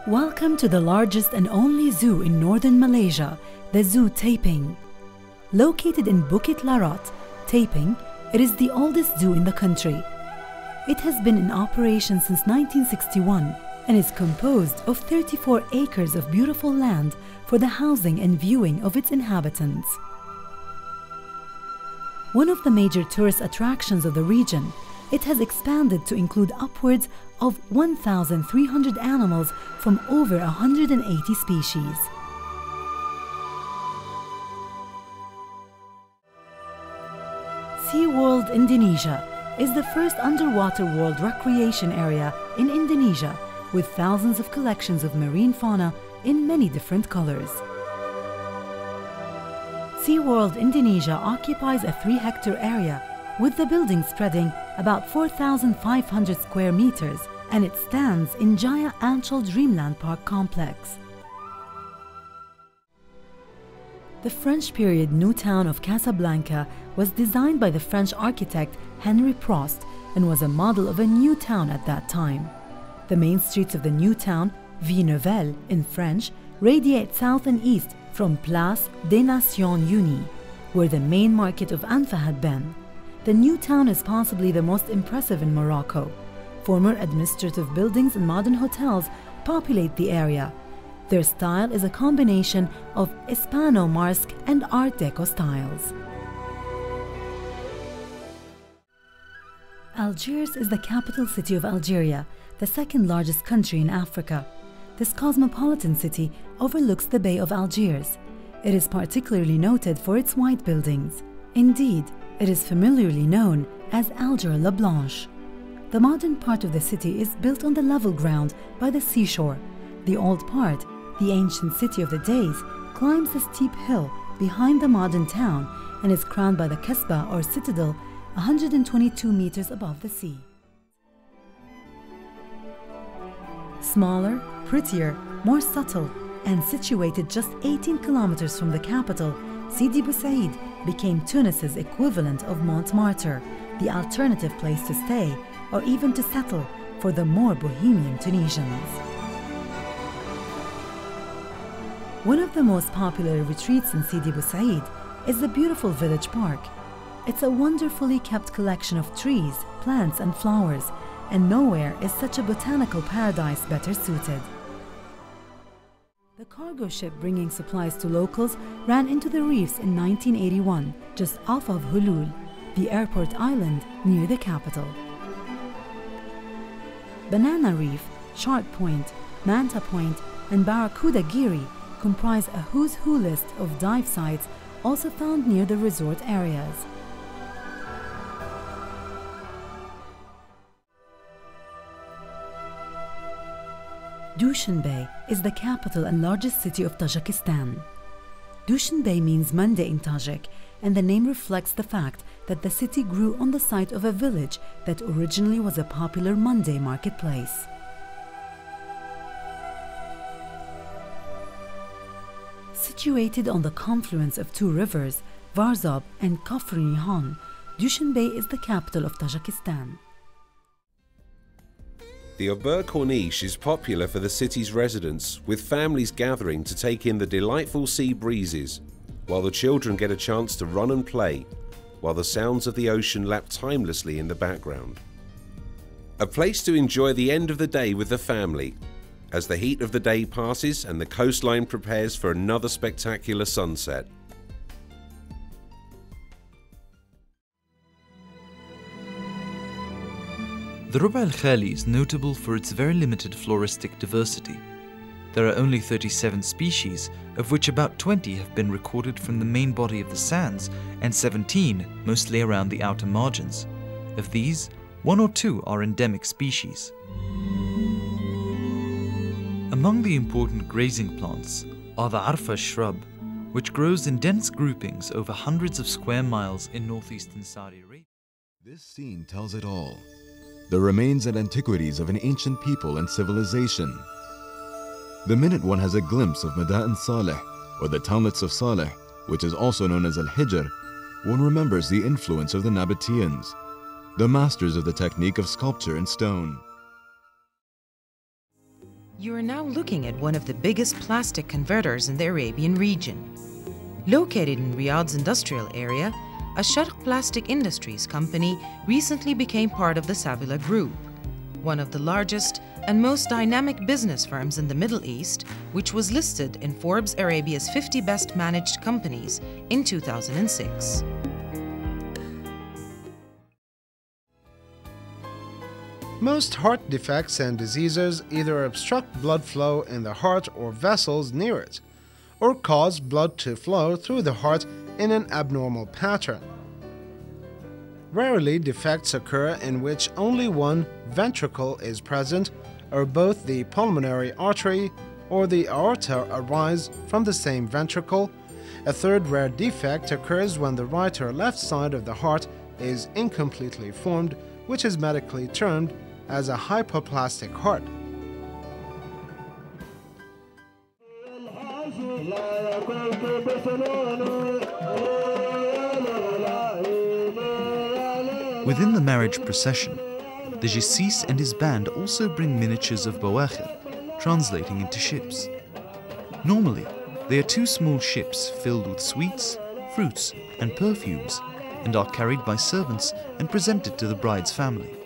Welcome to the largest and only zoo in northern Malaysia, the Zoo Taping. Located in Bukit Larat, Taping, it is the oldest zoo in the country. It has been in operation since 1961 and is composed of 34 acres of beautiful land for the housing and viewing of its inhabitants. One of the major tourist attractions of the region, it has expanded to include upwards of 1,300 animals from over 180 species. SeaWorld Indonesia is the first underwater world recreation area in Indonesia, with thousands of collections of marine fauna in many different colors. SeaWorld Indonesia occupies a 3-hectare area, with the building spreading about 4,500 square meters, and it stands in Jaya Ancol Dreamland Park complex. The French period new town of Casablanca was designed by the French architect Henri Prost and was a model of a new town at that time. The main streets of the new town, Vie Nouvelle in French, radiate south and east from Place des Nations Unies, where the main market of Anfa had been. The new town is possibly the most impressive in Morocco. Former administrative buildings and modern hotels populate the area. Their style is a combination of Hispano-Moresque and Art Deco styles. Algiers is the capital city of Algeria, the second largest country in Africa. This cosmopolitan city overlooks the Bay of Algiers. It is particularly noted for its white buildings. Indeed, it is familiarly known as Alger La Blanche. The modern part of the city is built on the level ground by the seashore. The old part, the ancient city of the days, climbs a steep hill behind the modern town and is crowned by the Kasbah or citadel 122 meters above the sea. Smaller, prettier, more subtle, and situated just 18 kilometers from the capital, Sidi Bou Said became Tunis's equivalent of Montmartre, the alternative place to stay or even to settle for the more bohemian Tunisians. One of the most popular retreats in Sidi Bou Said is the beautiful village park. It's a wonderfully kept collection of trees, plants and flowers, and nowhere is such a botanical paradise better suited. The cargo ship bringing supplies to locals ran into the reefs in 1981, just off of Hulul, the airport island near the capital. Banana Reef, Shark Point, Manta Point, and Barracuda Giri comprise a who's who list of dive sites also found near the resort areas. Dushanbe is the capital and largest city of Tajikistan. Dushanbe means Monday in Tajik, and the name reflects the fact that the city grew on the site of a village that originally was a popular Monday marketplace. Situated on the confluence of two rivers, Varzob and Kafr Nihan, Dushanbe is the capital of Tajikistan. The Auberge Corniche is popular for the city's residents, with families gathering to take in the delightful sea breezes, while the children get a chance to run and play, while the sounds of the ocean lap timelessly in the background. A place to enjoy the end of the day with the family, as the heat of the day passes and the coastline prepares for another spectacular sunset. The Rub' al Khali is notable for its very limited floristic diversity. There are only 37 species, of which about 20 have been recorded from the main body of the sands and 17 mostly around the outer margins. Of these, 1 or 2 are endemic species. Among the important grazing plants are the Arfa shrub, which grows in dense groupings over hundreds of square miles in northeastern Saudi Arabia. This scene tells it all. The remains and antiquities of an ancient people and civilization. The minute one has a glimpse of Mada'in Saleh, or the townlets of Saleh, which is also known as Al-Hijr, one remembers the influence of the Nabateans, the masters of the technique of sculpture in stone. You are now looking at one of the biggest plastic converters in the Arabian region. Located in Riyadh's industrial area, Sharq Plastic Industries company recently became part of the Waseela Group, one of the largest and most dynamic business firms in the Middle East, which was listed in Forbes Arabia's 50 Best Managed Companies in 2006. Most heart defects and diseases either obstruct blood flow in the heart or vessels near it, or cause blood to flow through the heart in an abnormal pattern. Rarely, defects occur in which only one ventricle is present, or both the pulmonary artery or the aorta arise from the same ventricle. A third rare defect occurs when the right or left side of the heart is incompletely formed, which is medically termed as a hypoplastic heart. Within the marriage procession, the Jassis and his band also bring miniatures of Bawakhir, translating into ships. Normally, they are two small ships filled with sweets, fruits, and perfumes, and are carried by servants and presented to the bride's family.